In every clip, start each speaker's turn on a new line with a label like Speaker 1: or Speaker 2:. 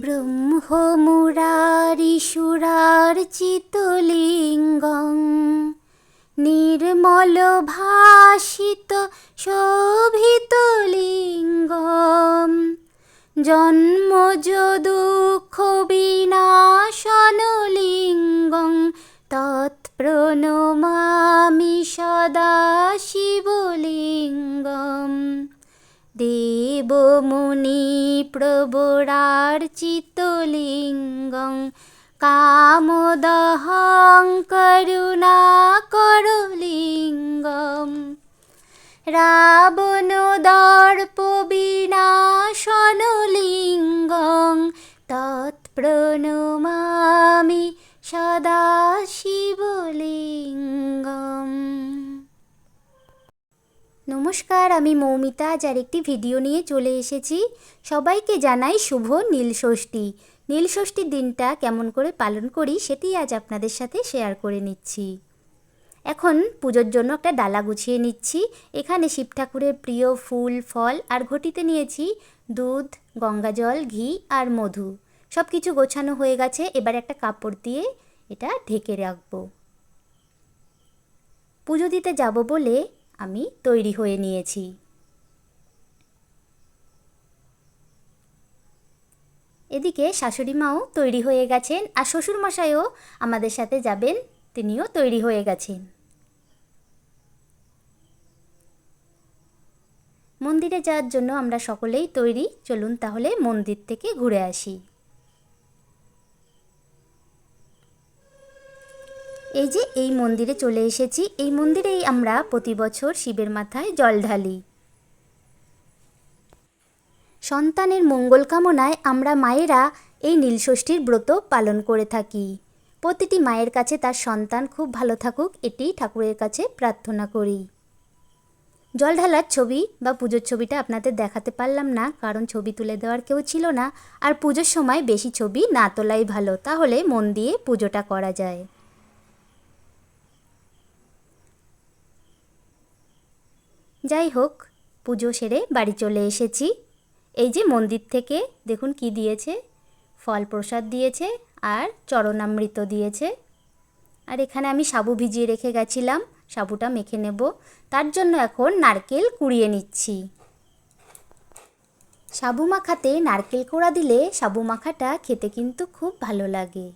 Speaker 1: ব্রহ্মমুরারিসুরার্চিতলিঙ্গং নির্মল ভাসিত শোভিতলিঙ্গম জন্মজ দুঃখ বিনাশনলিঙ্গং তৎপ্রণমামি সদা শিবলিঙ্গম দেবমুনি প্রবরার্চিতলিঙ্গং কামদহং করুণাকরলিঙ্গম রাবণদর্প বিনাশনলিঙ্গং তৎপ্রণমামি সদা শিবলিঙ্গম। নমস্কার, আমি মৌমিতা আজ আরেকটি ভিডিও নিয়ে চলে এসেছি। সবাইকে জানাই শুভ নীলষষ্ঠী। নীলষষ্ঠীর দিনটা কেমন করে পালন করি সেটি আজ আপনাদের সাথে শেয়ার করে নিচ্ছি। এখন পুজোর জন্য একটা ডালা গুছিয়ে নিচ্ছি। এখানে শিব ঠাকুরের প্রিয় ফুল ফল আর ঘটিতে নিয়েছি দুধ, গঙ্গাজল, ঘি আর মধু। সব কিছু গোছানো হয়ে গেছে। এবার একটা কাপড় দিয়ে এটা ঢেকে রাখবো। পুজো দিতে যাব বলে আমি তৈরি হয়ে নিয়েছি। এদিকে শাশুড়ি মাও তৈরি হয়ে গেছেন আর শ্বশুরমশাইও আমাদের সাথে যাবেন, তিনিও তৈরি হয়ে গেছেন। মন্দিরে যাওয়ার জন্য আমরা সকলেই তৈরি। চলুন তাহলে মন্দির থেকে ঘুরে আসি। এই যে এই মন্দিরে চলে এসেছি। এই মন্দিরেই আমরা প্রতি বছর শিবের মাথায় জল ঢালি। সন্তানের মঙ্গল কামনায় আমরা মায়েরা এই নীলষষ্ঠীর ব্রত পালন করে থাকি। প্রতিটি মায়ের কাছে তার সন্তান খুব ভালো থাকুক, এটি ঠাকুরের কাছে প্রার্থনা করি। জল ঢালার ছবি বা পুজোর ছবিটা আপনাদের দেখাতে পারলাম না, কারণ ছবি তুলে দেওয়ার কেউ ছিল না। আর পুজোর সময় বেশি ছবি না তোলাই ভালো, তাহলে মন দিয়ে পুজোটা করা যায়। যাই হোক, পুজো সেরে বাড়ি চলে এসেছি। এই যে মন্দির থেকে দেখুন কি দিয়েছে, ফল প্রসাদ দিয়েছে আর চরণামৃত দিয়েছে। আর এখানে আমি সাবু ভিজিয়ে রেখে গেছিলাম, সাবুটা মেখে নেব। তার জন্য এখন নারকেল কুড়িয়ে নিচ্ছি। সাবু মাখাতে নারকেল কোড়া দিলে সাবু মাখাটা খেতে কিন্তু খুব ভালো লাগে।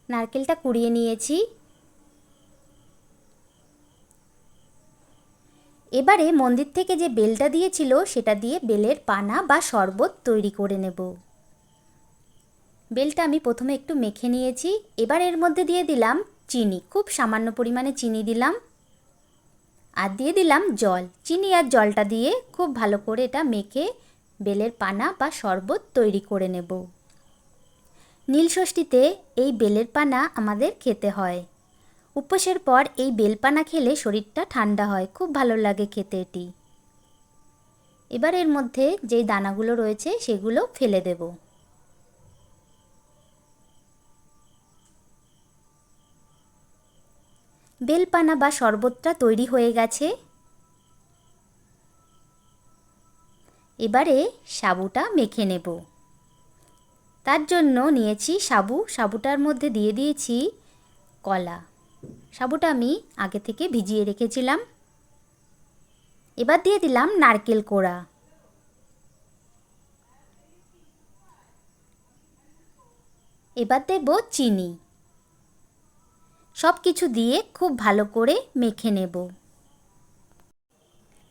Speaker 1: নারকেলটা কুড়িয়ে নিয়েছি। এবারে মন্দির থেকে যে বেলটা দিয়েছিল সেটা দিয়ে বেলের পানা বা শরবত তৈরি করে নেব। বেলটা আমি প্রথমে একটু মেখে নিয়েছি। এবার এর মধ্যে দিয়ে দিলাম চিনি, খুব সামান্য পরিমাণে চিনি দিলাম। আর দিয়ে দিলাম জল। চিনি আর জলটা দিয়ে খুব ভালো করে এটা মেখে বেলের পানা বা শরবত তৈরি করে নেব। নীলষষ্ঠীতে এই বেলের পানা আমাদের খেতে হয়। উপোসের পর এই বেলপানা খেলে শরীরটা ঠান্ডা হয়, খুব ভালো লাগে খেতে এটি। এবার এর মধ্যে যেই দানাগুলো রয়েছে সেগুলো ফেলে দেব। বেলপানা বা শরবতটা তৈরি হয়ে গেছে। এবারে সাবুটা মেখে নেব। তার জন্য নিয়েছি সাবু। সাবুটার মধ্যে দিয়ে দিয়েছি কলা। সাবুটা আমি আগে থেকে ভিজিয়ে রেখেছিলাম। এবার দিয়ে দিলাম নারকেল কোড়া। এবার দেব চিনি। সব কিছু দিয়ে খুব ভালো করে মেখে নেব।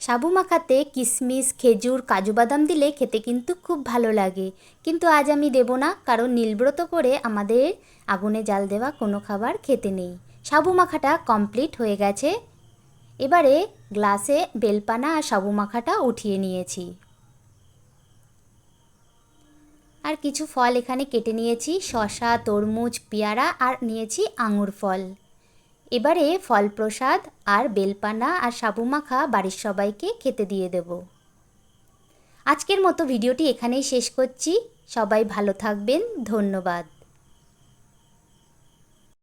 Speaker 1: সাবু মাখাতে কিশমিশ, খেজুর, কাজু বাদাম দিলে খেতে কিন্তু খুব ভালো লাগে, কিন্তু আজ আমি দেব না, কারণ নীলব্রত করে আমাদের আগুনে জাল দেওয়া কোনো খাবার খেতে নেই। সাবু মাখাটা কমপ্লিট হয়ে গেছে। এবারে গ্লাসে বেলপানা আর সাবু মাখাটা উঠিয়ে নিয়েছি। আর কিছু ফল এখানে কেটে নিয়েছি, শসা, তরমুজ, পেয়ারা আর নিয়েছি আঙুর ফল। এবারে ফল প্রসাদ আর বেলপানা আর সাবু মাখা বাড়ির সবাইকে খেতে দিয়ে দেব। আজকের মতো ভিডিওটি এখানেই শেষ করছি। সবাই ভালো থাকবেন। ধন্যবাদ।